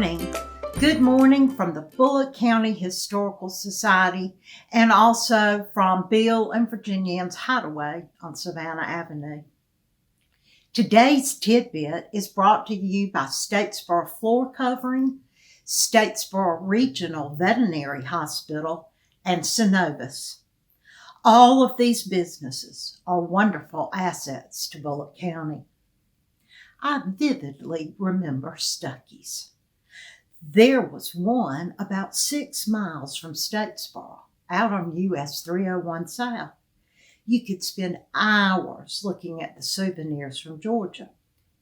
morning. Good morning from the Bullock County Historical Society and also from Bill and Virginia Ann's Hideway on Savannah Avenue. Today's Tidbit is brought to you by Statesboro Floor Covering, Statesboro Regional Veterinary Hospital, and Synovus. All of these businesses are wonderful assets to Bullock County. I vividly remember Stuckeys. There was one about 6 miles from Statesboro, out on US 301 South. You could spend hours looking at the souvenirs from Georgia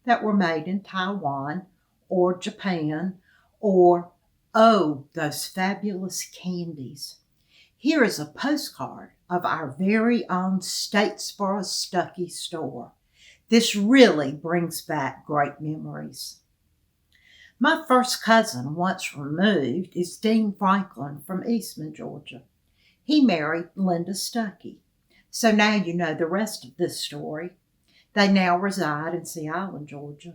that were made in Taiwan or Japan or, those fabulous candies. Here is a postcard of our very own Statesboro Stuckey store. This really brings back great memories. My first cousin, once removed, is Dean Franklin from Eastman, Georgia. He married Linda Stuckey. So now you know the rest of this story. They now reside in Sea Island, Georgia.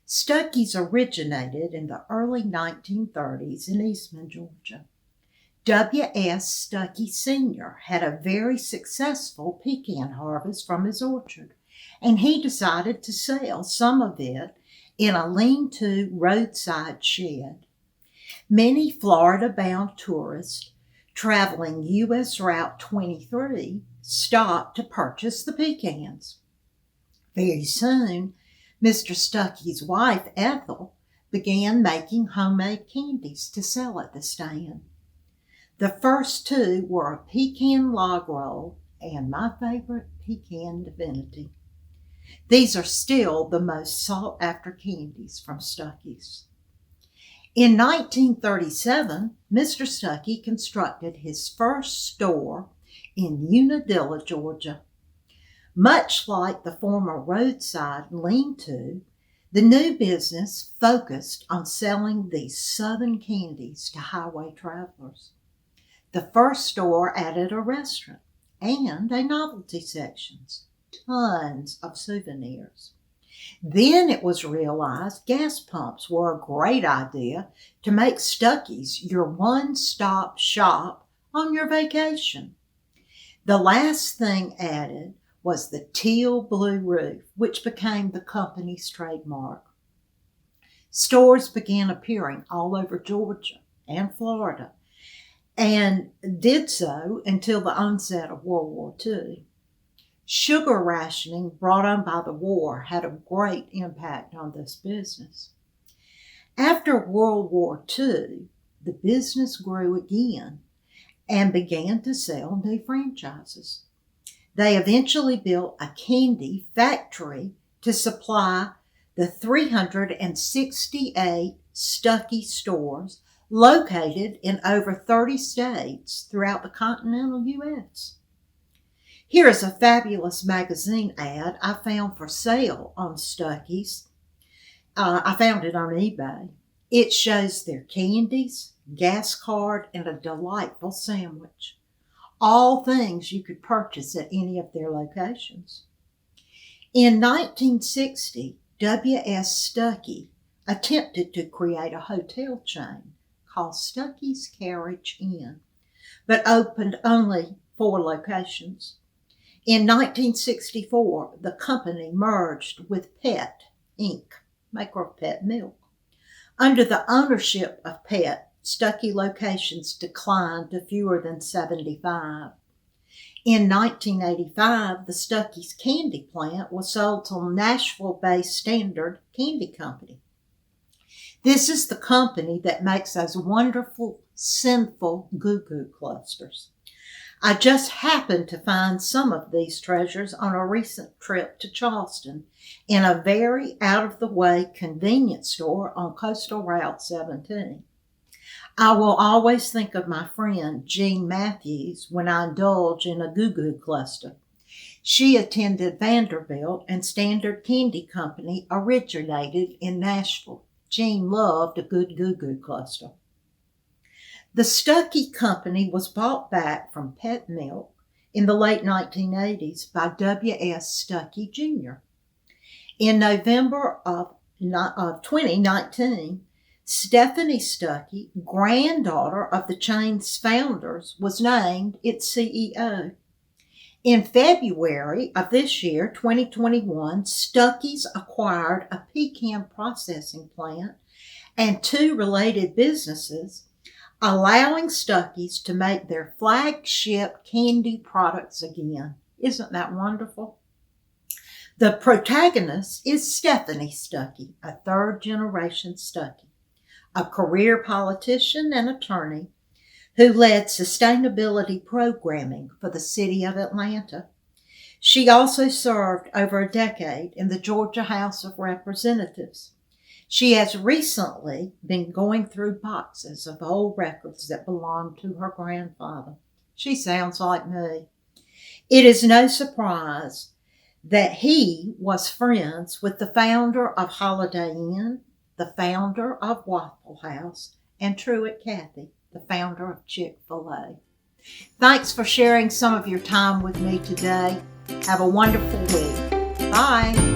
Stuckeys originated in the early 1930s in Eastman, Georgia. W.S. Stuckey Sr. had a very successful pecan harvest from his orchard, and he decided to sell some of it in a lean-to roadside shed. Many Florida-bound tourists traveling U.S. Route 23 stopped to purchase the pecans. Very soon, Mr. Stuckey's wife, Ethel, began making homemade candies to sell at the stand. The first two were a pecan log roll and my favorite, pecan divinity. These are still the most sought-after candies from Stuckeys. In 1937, Mr. Stuckey constructed his first store in Unadilla, Georgia. Much like the former roadside lean-to, the new business focused on selling these southern candies to highway travelers. The first store added a restaurant and a novelty sections. Tons of souvenirs. Then it was realized gas pumps were a great idea to make Stuckeys your one-stop shop on your vacation. The last thing added was the teal blue roof, which became the company's trademark. Stores began appearing all over Georgia and Florida, and did so until the onset of World War II. Sugar rationing brought on by the war had a great impact on this business. After World War II, the business grew again and began to sell new franchises. They eventually built a candy factory to supply the 368 Stuckey stores located in over 30 states throughout the continental U.S. Here is a fabulous magazine ad I found for sale on Stuckeys. I found it on eBay. It shows their candies, gas card, and a delightful sandwich. All things you could purchase at any of their locations. In 1960, W.S. Stuckey attempted to create a hotel chain called Stuckey's Carriage Inn, but opened only 4 locations. In 1964, the company merged with Pet, Inc., maker of pet milk. Under the ownership of Pet, Stuckey locations declined to fewer than 75. In 1985, the Stuckey's candy plant was sold to Nashville-based Standard Candy Company. This is the company that makes those wonderful, sinful goo-goo clusters. I just happened to find some of these treasures on a recent trip to Charleston in a very out-of-the-way convenience store on Coastal Route 17. I will always think of my friend Jean Matthews when I indulge in a goo-goo cluster. She attended Vanderbilt, and Standard Candy Company originated in Nashville. Jean loved a good goo-goo cluster. The Stuckey Company was bought back from Pet Milk in the late 1980s by W.S. Stuckey Jr. In November of 2019, Stephanie Stuckey, granddaughter of the chain's founders, was named its CEO. In February of this year, 2021, Stuckeys acquired a pecan processing plant and 2 related businesses, allowing Stuckeys to make their flagship candy products again. Isn't that wonderful? The protagonist is Stephanie Stuckey, a third-generation Stuckey, a career politician and attorney who led sustainability programming for the city of Atlanta. She also served over a decade in the Georgia House of Representatives. She has recently been going through boxes of old records that belonged to her grandfather. She sounds like me. It is no surprise that he was friends with the founder of Holiday Inn, the founder of Waffle House, and Truett Cathy, the founder of Chick-fil-A. Thanks for sharing some of your time with me today. Have a wonderful week. Bye.